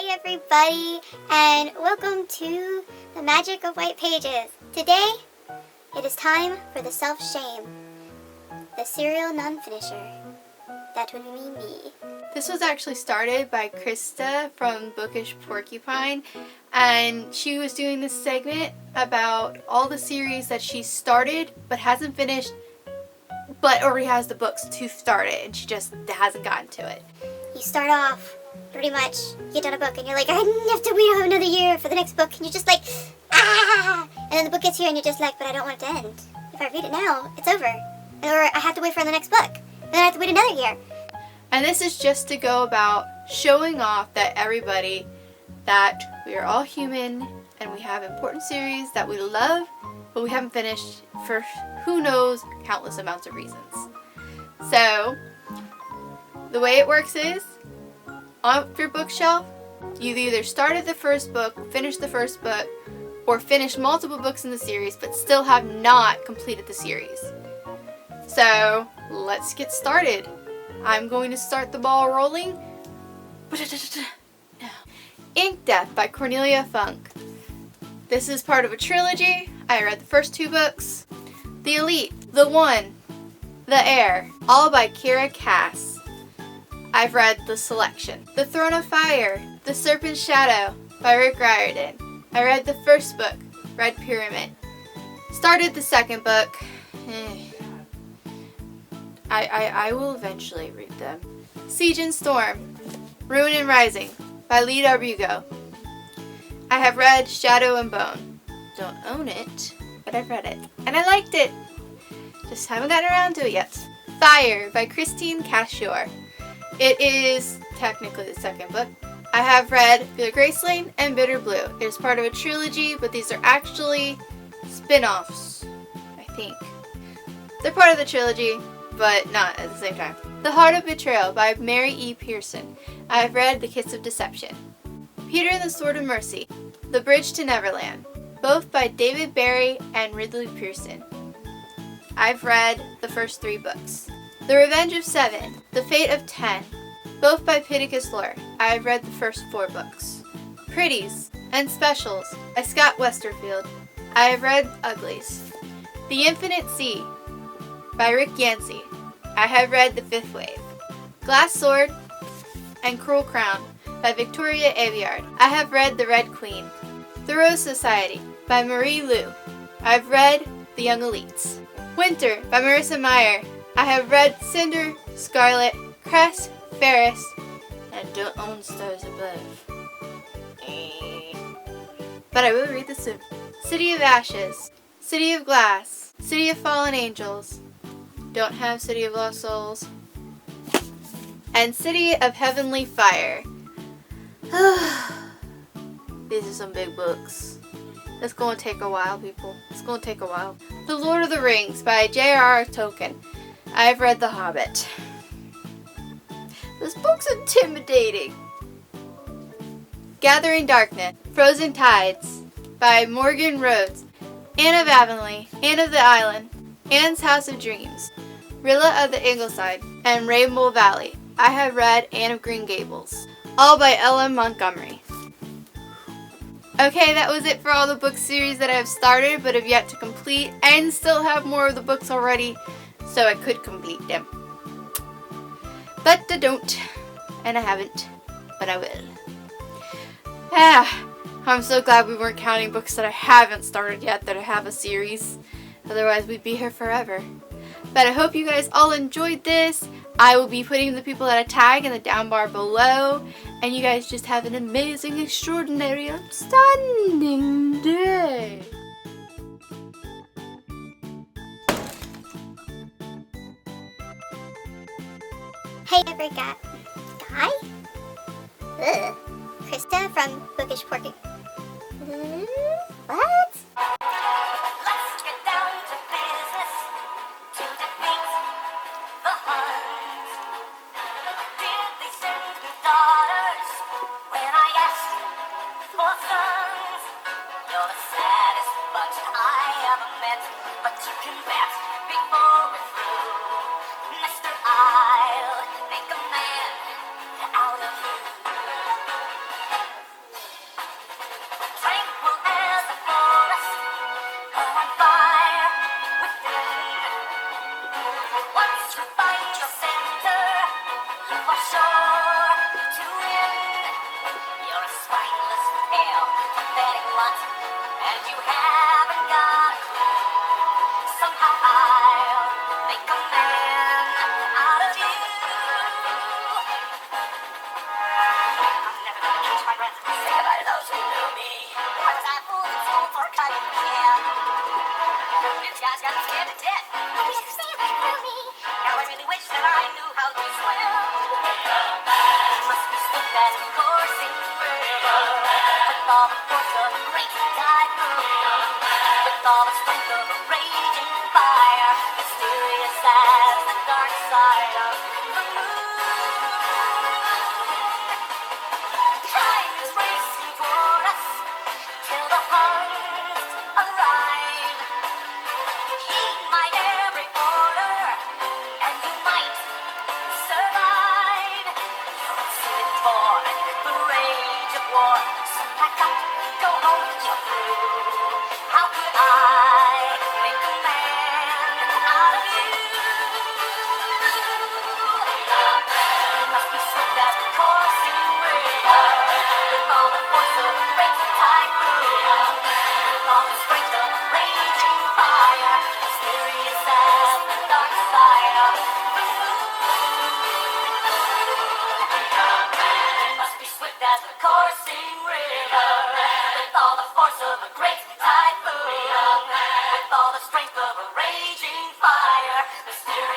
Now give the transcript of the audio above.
Hi everybody, and welcome to the Magic of White Pages. Today, it is time for the self-shame, the Seriel NON finisher. That would be me. This was actually started by Krista from Bookish Porcupine, and she was doing this segment about all the series that she started but hasn't finished, but already has the books to start it, and she just hasn't gotten to it. You start off, pretty much, you get done a book, and you're like, I have to wait another year for the next book, and you're just like, ah! And then the book gets here, and you're just like, but I don't want it to end. If I read it now, it's over. Or I have to wait for the next book. And then I have to wait another year. And this is just to go about showing off that everybody, that we are all human, and we have important series that we love, but we haven't finished for who knows countless amounts of reasons. So, the way it works is, on your bookshelf, you've either started the first book, finished the first book, or finished multiple books in the series, but still have not completed the series. So, let's get started. I'm going to start the ball rolling. Ink Death by Cornelia Funk. This is part of a trilogy. I read the first two books. The Elite, The One, The Heir, all by Kira Cass. I've read the selection. The Throne of Fire, The Serpent's Shadow by Rick Riordan. I read the first book, Red Pyramid. Started the second book. I will eventually read them. Siege and Storm, Ruin and Rising by Lee Darbugo. I have read Shadow and Bone. Don't own it, but I've read it. And I liked it. Just haven't gotten around to it yet. Fire by Christine Cashore. It is technically the second book. I have read Bitter Gracelane and Bitter Blue. It is part of a trilogy, but these are actually spin-offs, I think. They're part of the trilogy, but not at the same time. The Heart of Betrayal by Mary E. Pearson. I have read The Kiss of Deception. Peter and the Sword of Mercy. The Bridge to Neverland. Both by David Barry and Ridley Pearson. I've read the first three books. The Revenge of Seven. The Fate of 10. Both by Pittacus Lore. I have read the first four books. Pretties and Specials by Scott Westerfield. I have read Uglies. The Infinite Sea by Rick Yancey. I have read The Fifth Wave. Glass Sword and Cruel Crown by Victoria Aveyard. I have read The Red Queen. The Rose Society by Marie Lu. I've read The Young Elites. Winter by Marissa Meyer. I have read Cinder, Scarlet, Cress, Ferris, and Don't Own Stars Above. But I will read this soon. City of Ashes, City of Glass, City of Fallen Angels, don't have City of Lost Souls, and City of Heavenly Fire. These are some big books. It's going to take a while, people. It's going to take a while. The Lord of the Rings by J.R.R. Tolkien. I've read The Hobbit. This book's intimidating. Gathering Darkness, Frozen Tides by Morgan Rhodes. Anne of Avonlea, Anne of the Island, Anne's House of Dreams, Rilla of the Ingleside, and Rainbow Valley. I have read Anne of Green Gables, all by L.M. Montgomery. Okay, that was it for all the book series that I have started but have yet to complete, and still have more of the books already, so I could complete them. But I don't, and I haven't, but I will. I'm so glad we weren't counting books that I haven't started yet that I have a series. Otherwise, we'd be here forever. But I hope you guys all enjoyed this. I will be putting the people that I tag in the down bar below. And you guys just have an amazing, extraordinary, outstanding day. Hey Bekah. Guy? Ugh. Krista from Bookish Porcupine. What? Let's get down to business to defeat the Huns. Did they send me daughters when I asked for sons? You're the saddest bunch I ever met, but you can bet before we're through, Mister, I'll make a man out of you. You guys got me scared to death. Oh, you're sailing through me. Now I really wish that I knew how to swim. You must be swift as a coursing river, with all the force of a great typhoon, with all the strength of a raging fire, mysterious as the dark side of the moon. Time is racing toward us till the hunt arrive. Heed my every order, and you might survive. You're suited for the rage of war, so pack up, go home with your crew. How could I make a man out of you? You must be swift as the coursing river, with all the force of a great typhoon, with all the strength of a raging fire, mysterious as the dark side of the moon. You must be swift as the coursing river, with all the force of a great typhoon, with all the strength of a raging fire, mysterious